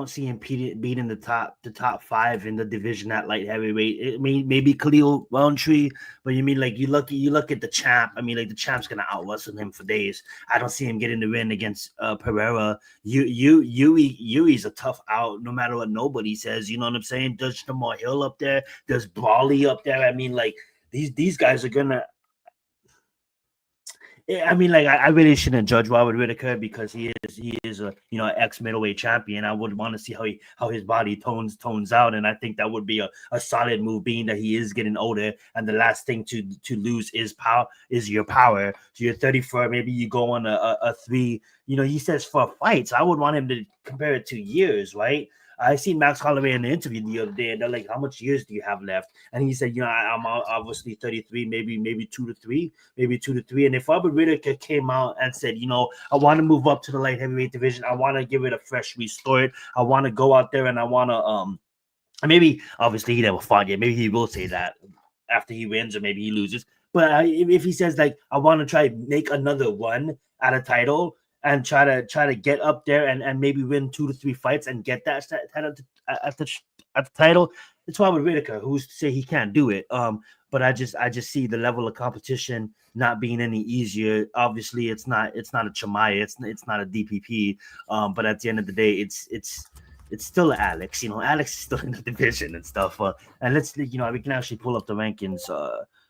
see him beating the top 5 in the division at light heavyweight. I mean, maybe Khalil Roundtree, but you mean like you look at the champ. I mean, like the champ's gonna outwrestle him for days. I don't see him getting the win against Pereira. Yui's a tough out no matter what nobody says. You know what I'm saying? There's Jamal Hill up there. There's Brawley up there. I mean, like these guys are gonna. I mean, like I really shouldn't judge Robert Whittaker because he is a ex middleweight champion. I would want to see how his body tones out, and I think that would be a solid move, being that he is getting older, and the last thing to lose is your power. So you're 34, maybe you go on a 3. He says 4 fights. I would want him to compare it to years, right? I seen Max Holloway in the interview the other day, and they're like, "How much years do you have left?" And he said, "I'm obviously 33, maybe 2 to 3. And if Robert Whittaker came out and said, I want to move up to the light heavyweight division, I want to give it a fresh restart, I want to go out there and I want to maybe obviously he never fought yet. Maybe he will say that after he wins or maybe he loses. But if he says like, I want to try make another one at a title." And try to get up there and maybe win 2 to 3 fights and get that title at the title. It's Robert Whittaker. Who's to say he can't do it? But I just see the level of competition not being any easier. Obviously, it's not a Chimaev. It's not a DPP. But at the end of the day, it's still Alex. Alex is still in the division and stuff. And let's we can actually pull up the rankings.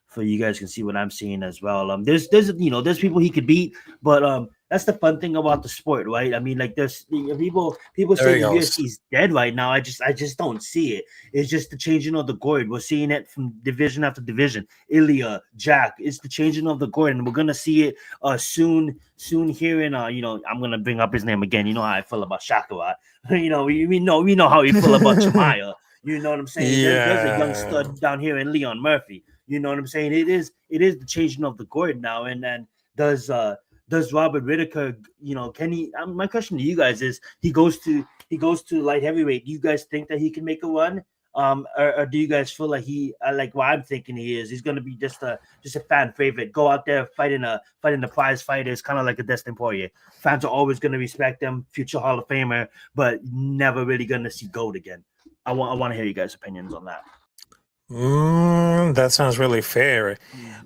For you guys can see what I'm seeing as well. There's people he could beat, but that's the fun thing about the sport, right? I mean, like there's people say the UFC is dead right now. I just don't see it. It's just the changing of the guard. We're seeing it from division after division. Ilya, Jack, it's the changing of the guard, and we're gonna see it soon here in I'm gonna bring up his name again. You know how I feel about Shakurat. We know how we feel about Chimaev. You know what I'm saying? Yeah. There's a young stud down here in Leon Murphy. You know what I'm saying? It is the changing of the guard now. And then does Robert Whittaker, can he? My question to you guys is, he goes to light heavyweight. Do you guys think that he can make a run? Or do you guys feel like like what I'm thinking he's going to be just a fan favorite, go out there fighting the prize fighters, kind of like a Dustin Poirier. Fans are always going to respect him, future Hall of Famer, but never really going to see gold again. I want to hear you guys' opinions on that. That sounds really fair,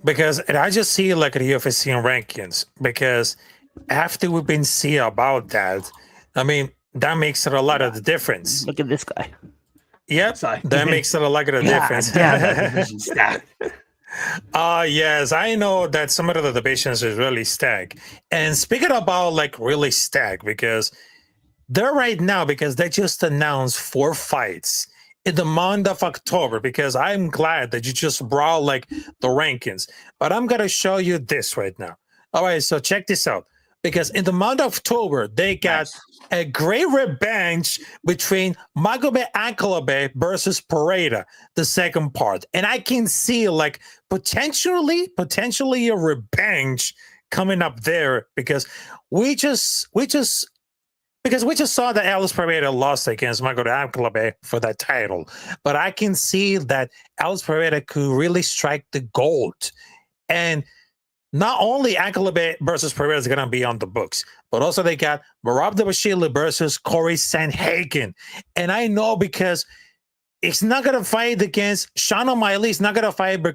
because I just see like the UFC rankings, because after we've been seeing about that, I mean, that makes it a lot of the difference. Look at this guy. Yep, that makes it a lot of the difference. Yes, I know that some of the divisions is really stacked. And speaking about like really stacked, because they're right now, because they just announced 4 fights in the month of October, because I'm glad that you just brought like the rankings, but I'm going to show you this right now. All right, so check this out, because in the month of October, they got a great rematch between Magomed Ankalaev versus Pereira, the second part. And I can see like potentially a revenge coming up there, because we just saw that Alex Pereira lost against Magomed Ankalaev for that title. But I can see that Alex Pereira could really strike the gold. And not only Ankalaev versus Pereira is going to be on the books, but also they got Merab Dvalishvili versus Corey Sandhagen. And I know, because it's not going to fight against Sean O'Malley. It's not going to fight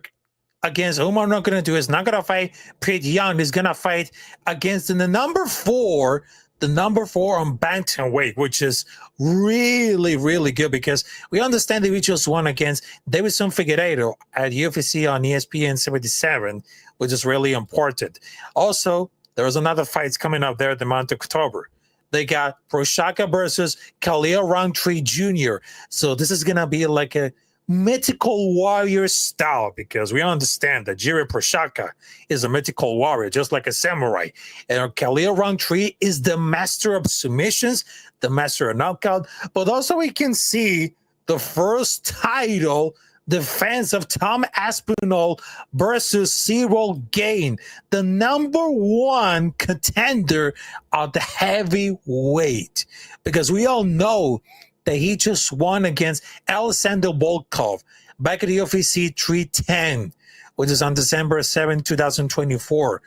against Umar. Not going to do. It's not going to fight Pete Young. He's going to fight against the number 4 on bantamweight, which is really, really good, because we understand that we just won against Davidson Figueiredo at UFC on ESPN 77, which is really important. Also, there was another fights coming up there at the month of October. They got Prochazka versus Khalil Roundtree Jr. So this is going to be like a mythical warrior style, because we understand that Jiri Prochazka is a mythical warrior, just like a samurai. And Khalil Roundtree is the master of submissions, the master of knockout. But also we can see the first title defense of Tom Aspinall versus Cyril Gane, the number 1 contender of the heavyweight. Because we all know that he just won against Alexander Volkov back at the UFC 310, which is on December 7, 2024,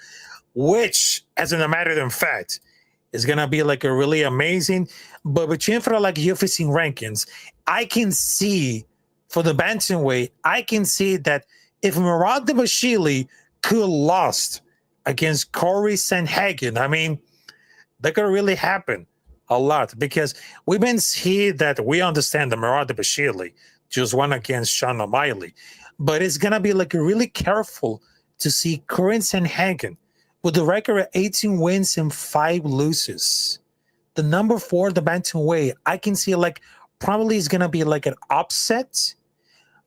which, as a matter of fact, is going to be like a really amazing. But between for like UFC rankings, I can see for the bantamweight, I can see that if Merab Dvalishvili could have lost against Corey Sandhagen, I mean, that could really happen a lot, because we've been seeing that we understand that Merab Dvalishvili just won against Sean O'Malley, but it's going to be like really careful to see Corey Sandhagen with the record of 18 wins and 5 losses. The number 4, the bantamweight, I can see like probably is going to be like an upset,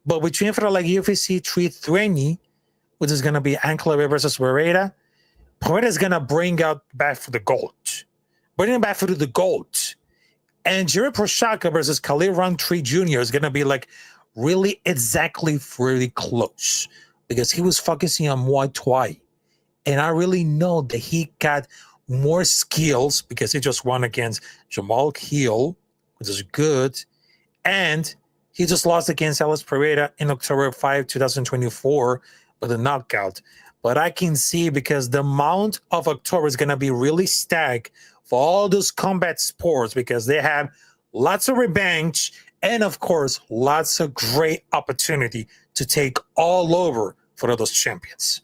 but between for like UFC 320, which is going to be Ankalaev versus Pereira, Pereira is going to bring out back for the gold. Bring him back for the gold. And Jiri Prochazka versus Khalil Roundtree Jr. is going to be like really exactly really close, because he was focusing on Muay Thai. And I really know that he got more skills, because he just won against Jamal Hill, which is good. And he just lost against Alex Pereira in October 5, 2024 with a knockout. But I can see, because the month of October is going to be really stacked for all those combat sports, because they have lots of revenge and, of course, lots of great opportunity to take all over for those champions.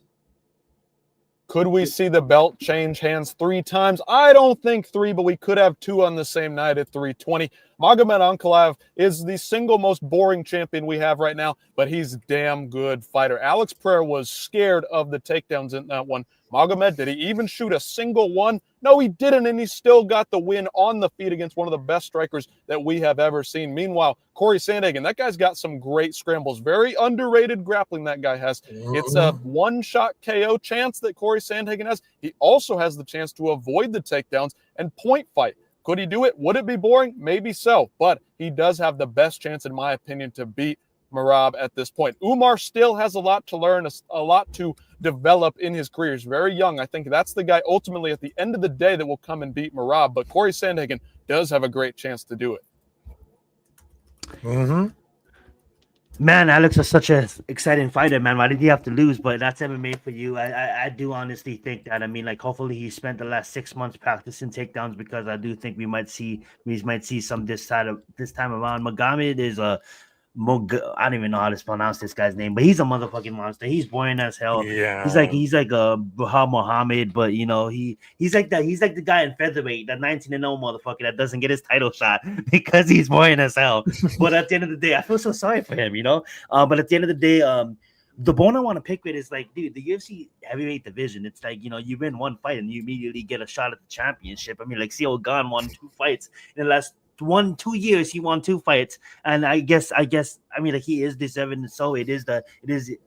Could we see the belt change hands 3 times? I don't think 3, but we could have 2 on the same night at 320. Magomed Ankalaev is the single most boring champion we have right now, but he's a damn good fighter. Alex Pereira was scared of the takedowns in that one. Magomed, did he even shoot a single one? No, he didn't, and he still got the win on the feet against one of the best strikers that we have ever seen. Meanwhile, Corey Sandhagen, that guy's got some great scrambles. Very underrated grappling that guy has. It's a one-shot KO chance that Corey Sandhagen has. He also has the chance to avoid the takedowns and point fight. Could he do it? Would it be boring? Maybe so, but he does have the best chance, in my opinion, to beat Merab at this point. Umar still has a lot to learn, a lot to develop in his career. He's very young. I think that's the guy ultimately at the end of the day that will come and beat Merab, but Corey Sandhagen does have a great chance to do it. Man, Alex is such an exciting fighter, man. Why did he have to lose? But that's MMA for you. I do honestly think that. I mean, like, hopefully he spent the last 6 months practicing takedowns, because I do think we might see some this time around. Magomed is a I don't even know how to pronounce this guy's name, but he's a motherfucking monster. He's boring as hell. Yeah, he's like a Bahar Muhammad, but you know, he's like that. He's like the guy in featherweight, that 19-0 motherfucker that doesn't get his title shot because he's boring as hell. But at the end of the day, I feel so sorry for him, you know. But at the end of the day, the bone I want to pick with is like, dude, the UFC heavyweight division. It's like, you know, you win one fight and you immediately get a shot at the championship. I mean, like, Ciryl Gane won 2 fights in the last 2 years. He won 2 fights, and I guess I mean, like, he is deserving. So it is a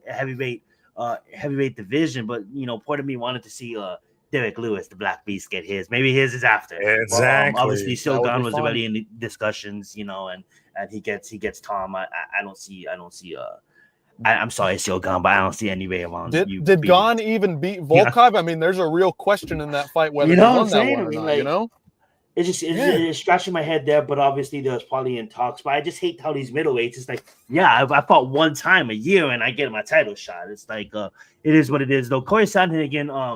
heavyweight division. But you know, part of me wanted to see Derek Lewis, the Black Beast, get his. Maybe his is after. Exactly. But, obviously, Ciryl Gane was already in the discussions, you know, and he gets Tom. I'm sorry, Ciryl Gane, but I don't see any way around. Did Gane even beat Volkov? Yeah. I mean, there's a real question in that fight whether he won that one or not. You know. It's scratching my head there, but obviously there's probably in talks. But I just hate how these middleweights. It's like, yeah, I fought one time a year and I get my title shot. It's like, it is what it is. Though Corey Sandhagen, I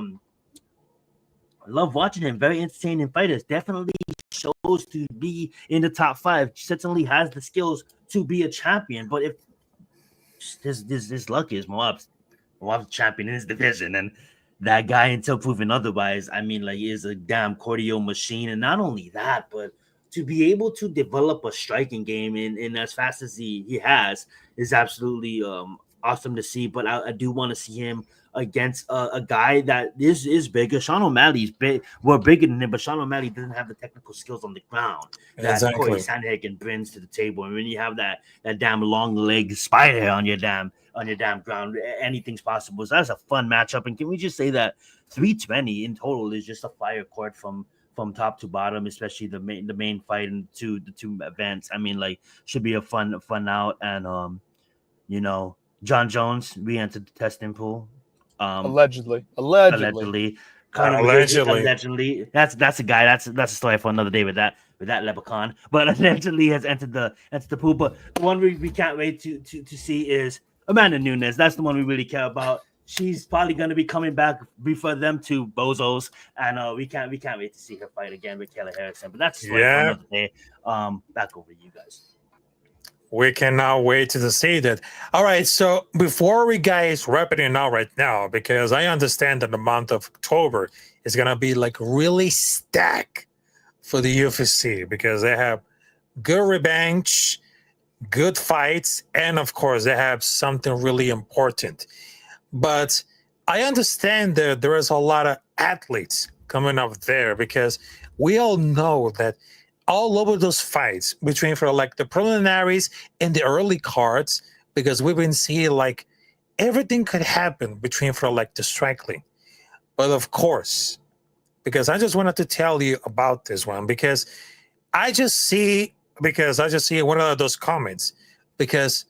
love watching him. Very entertaining fighters. Definitely shows to be in the top 5. Certainly has the skills to be a champion. But if this luck is Moab's champion in his division, and that guy, until proven otherwise, I mean, like, is a damn cardio machine. And not only that, but to be able to develop a striking game in as fast as he has is absolutely awesome to see. But I do want to see him against a guy that is bigger. Sean O'Malley's big. We're bigger than him, but Sean O'Malley doesn't have the technical skills on the ground that Corey Sandhagen brings to the table. And when you have that damn long leg spider on your damn ground, anything's possible. So that's a fun matchup. And can we just say that 320 in total is just a fire court from top to bottom, especially the main fight and the two events. I mean, like, should be a fun out. And you know, John Jones re-entered the testing pool. Allegedly. That's a guy. That's a story for another day with that leprechaun. But allegedly has entered the pool. But the one we can't wait to see is Amanda Nunes. That's the one we really care about. She's probably going to be coming back before them two bozos, and we can't wait to see her fight again with Kayla Harrison. But that's a story for another day. Back over to you guys. We cannot wait to see that. All right, so before we guys wrap it in right now, because I understand that the month of October is going to be like really stacked for the UFC, because they have good revenge, good fights, and of course they have something really important. But I understand that there is a lot of athletes coming up there, because we all know that all over those fights between for like the preliminaries and the early cards, because we've been seeing like everything could happen between for like the striking. But of course, because I just wanted to tell you about this one, because I just see one of those comments, because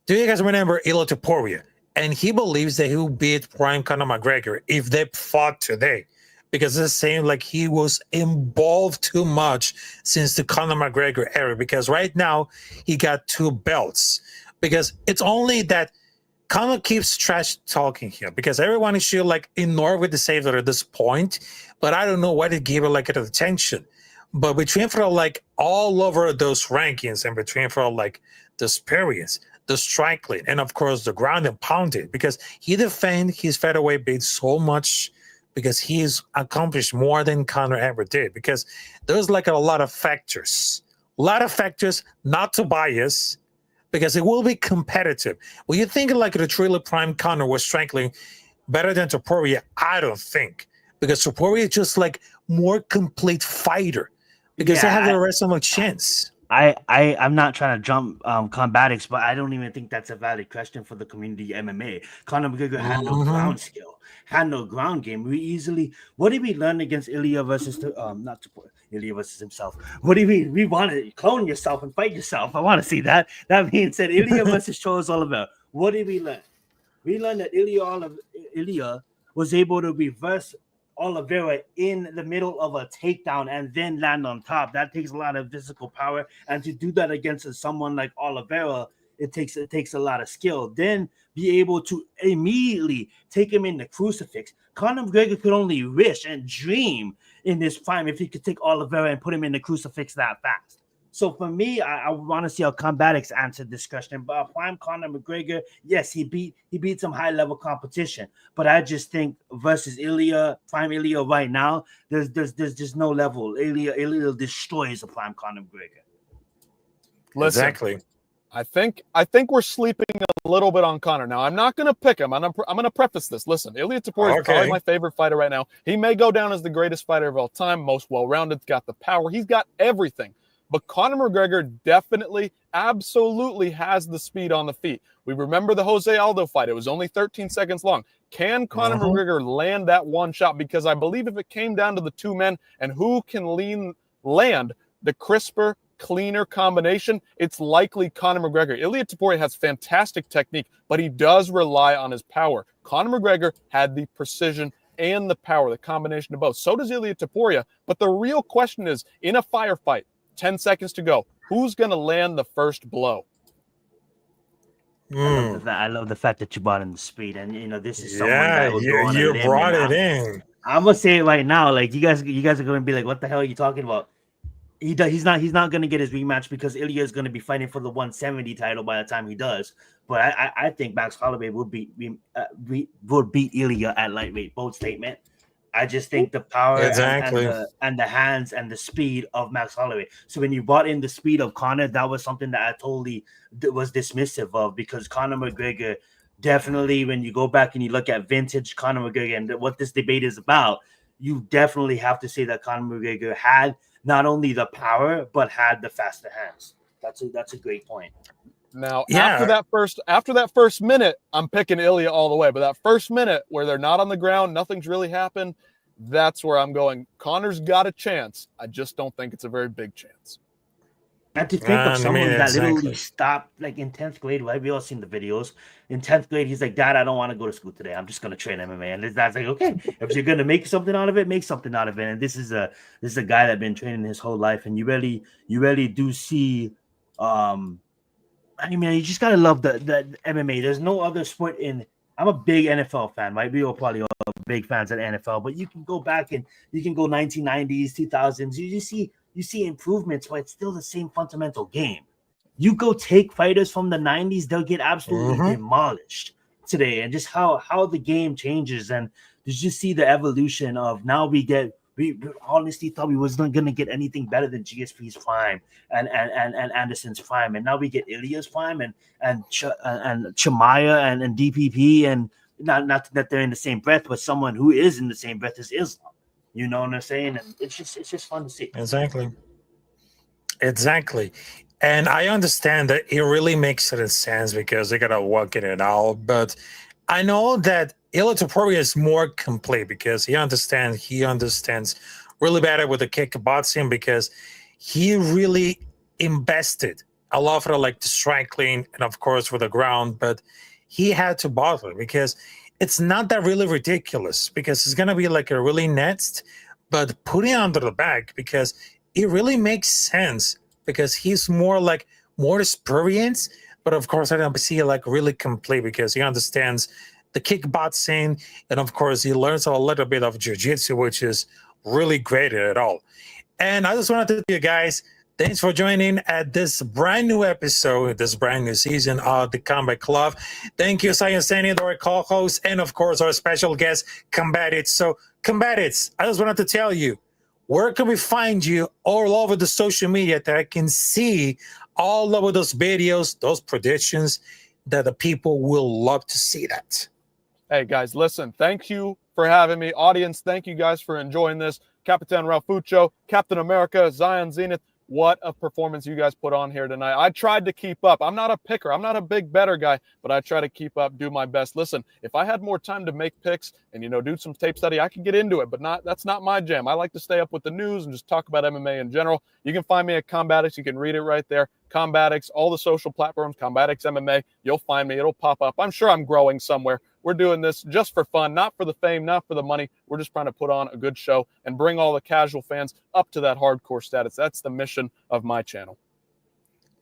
do you guys remember Ilo Topuria? And he believes that he will beat Prime Conor McGregor if they fought today, because it's saying like he was involved too much since the Conor McGregor era, because right now he got 2 belts. Because it's only that Conor keeps trash talking here, because everyone is sure like ignore with the save at this point, but I don't know why they gave it like the attention. But between for like all over those rankings and between for like the experience, the striking, and of course the ground and pounding, because he defended his featherweight belt so much, because he's accomplished more than Conor ever did, because there's like a lot of factors, not to bias, because it will be competitive. When you think like the truly prime Conor was striking, better than Topuria? I don't think, because Topuria is just like more complete fighter, because they have the rest of a chance. I'm not trying to jump combatics, but I don't even think that's a valid question for the community MMA. Conor McGregor had no ground skill, had no ground game. What did we learn against Ilya versus not Ilya versus himself? What do you mean? We want to clone yourself and fight yourself. I want to see that. That being said, Ilya versus Charles Oliveira. What did we learn? We learned that Ilya was able to reverse Oliveira in the middle of a takedown and then land on top. That takes a lot of physical power, and to do that against someone like Oliveira, it takes a lot of skill. Then be able to immediately take him in the crucifix. Conor McGregor could only wish and dream in this prime if he could take Oliveira and put him in the crucifix that fast. So for me, I want to see how Combatics answered this question. But prime Conor McGregor, yes, he beat some high level competition. But I just think versus prime Ilya right now, there's just no level. Ilya destroys a prime Conor McGregor. Listen, Exactly. I think we're sleeping a little bit on Conor. Now, I'm not going to pick him. I'm going to preface this. Listen, Ilya Topuria is probably my favorite fighter right now. He may go down as the greatest fighter of all time, most well-rounded, got the power. He's got everything. But Conor McGregor definitely, absolutely has the speed on the feet. We remember the Jose Aldo fight. It was only 13 seconds long. Can Conor McGregor land that one shot? Because I believe if it came down to the two men and who can land the crisper, cleaner combination, it's likely Conor McGregor. Ilya Topuria has fantastic technique, but he does rely on his power. Conor McGregor had the precision and the power, the combination of both. So does Ilya Topuria. But the real question is, in a firefight, 10 seconds to go, who's going to land the first blow? I love the fact that you brought in the speed, and this is someone that will go on you brought it in. I'm gonna say it right now, like you guys are gonna be like, what the hell are you talking about? He's not gonna get his rematch because Ilya is gonna be fighting for the 170 title by the time he does. But I think Max Holloway would beat Ilya at lightweight. Bold statement. I just think the power and the hands and the speed of Max Holloway. So when you brought in the speed of Conor, that was something that I totally was dismissive of, because Conor McGregor definitely, when you go back and you look at vintage Conor McGregor and what this debate is about, you definitely have to say that Conor McGregor had not only the power but had the faster hands. That's a great point. Now, after that first minute, I'm picking Ilya all the way. But that first minute where they're not on the ground, nothing's really happened, that's where I'm going. Conor's got a chance. I just don't think it's a very big chance. And to think of someone that literally stopped, like in 10th grade, right? We all seen the videos. In 10th grade, he's like, Dad, I don't want to go to school today. I'm just going to train MMA. And his dad's like, okay, if you're going to make something out of it, make something out of it. And this is a guy that's been training his whole life. And you really do see, I mean, you just gotta love the MMA. There's no other sport I'm a big NFL fan, right? We all probably all big fans of the NFL, but you can go back and you can go 1990s, 2000s. You see improvements, but it's still the same fundamental game. You go take fighters from the 90s, they'll get absolutely demolished today. And just how the game changes, and did you see the evolution of now we honestly thought we wasn't going to get anything better than GSP's prime and Anderson's prime, and now we get Ilya's prime and Chimaev and DPP, and not that they're in the same breath, but someone who is in the same breath is Islam. You know what I'm saying? And it's just fun to see. Exactly. And I understand that it really makes sense because they gotta work it out, but I know that Ilya Topuria is more complete because he understands really better with the kickboxing, because he really invested a lot for like the striking and of course with the ground, but he had to bottle because it's not that really ridiculous, because it's gonna be like a really next, but putting under the back because it really makes sense because he's more experienced, but of course I don't see it like really complete because he understands the kickboxing, and of course he learns a little bit of jiu-jitsu, which is really great at all. And I just wanted to tell you guys, thanks for joining at this brand new episode, this brand new season of the Combat Club. Thank you, Science Sandy, our co-host, and of course our special guest, Combatits. So Combatits, I just wanted to tell you, where can we find you all over the social media that I can see all over those videos, those predictions, that the people will love to see that? Hey, guys, listen, thank you for having me. Audience, thank you guys for enjoying this. Capitán Rafucho, Captain America, Zion Zenith. What a performance you guys put on here tonight. I tried to keep up. I'm not a picker. I'm not a big better guy, but I try to keep up, do my best. Listen, if I had more time to make picks and, do some tape study, I could get into it, but that's not my jam. I like to stay up with the news and just talk about MMA in general. You can find me at Combatics. You can read it right there. Combatics, all the social platforms, Combatics MMA. You'll find me. It'll pop up. I'm sure I'm growing somewhere. We're doing this just for fun, not for the fame, not for the money. We're just trying to put on a good show and bring all the casual fans up to that hardcore status. That's the mission of my channel.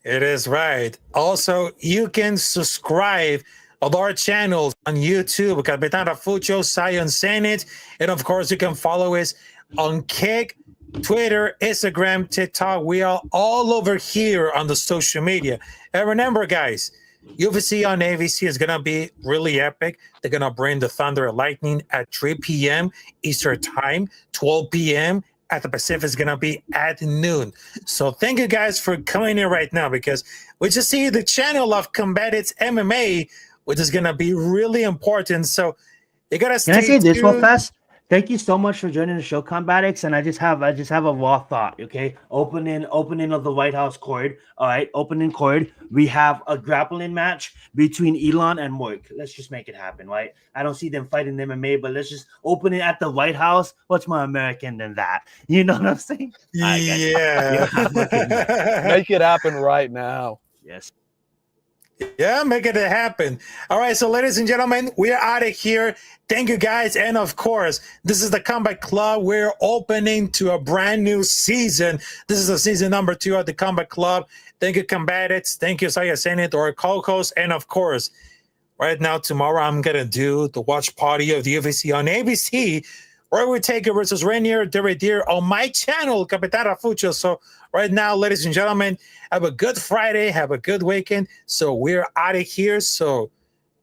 It is right. Also, you can subscribe to our channels on YouTube, Capitán Rafucho, Zion Zenith, and of course, you can follow us on Kick, Twitter, Instagram, TikTok. We are all over here on the social media. And remember, guys, UFC on ABC is going to be really epic. They're going to bring the Thunder and Lightning at 3 p.m. Eastern Time, 12 p.m. at the Pacific is going to be at noon. So thank you guys for coming in right now, because we just see the channel of Combatics MMA, which is going to be really important. So you got to stay Can I say this real tuned. fast? Thank you so much for joining the show, Combatics. And I just have a raw thought. Okay, opening of the White House cord. All right, opening cord. We have a grappling match between Elon and Mork. Let's just make it happen, right? I don't see them fighting MMA, but let's just open it at the White House. What's more American than that? You know what I'm saying? Yeah. Make it happen right now. Yes. Yeah, make it happen. All right, so ladies and gentlemen, we're out of here. Thank you, guys. And of course, this is the Combat Club. We're opening to a brand new season. This is the season number 2 of the Combat Club. Thank you, Combatics. Thank you, Zion Zenith, or co-host. And of course, right now, tomorrow, I'm going to do the watch party of the UFC on ABC, where Whittaker versus Reinier de Ridder on my channel, Capitán Rafucho. So right now, ladies and gentlemen, have a good Friday, have a good weekend. So we're out of here. So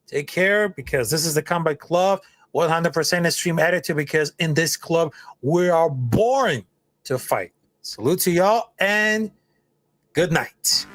take care, because this is the Combat Club, 100% stream attitude, because in this club, we are born to fight. Salute to y'all, and good night.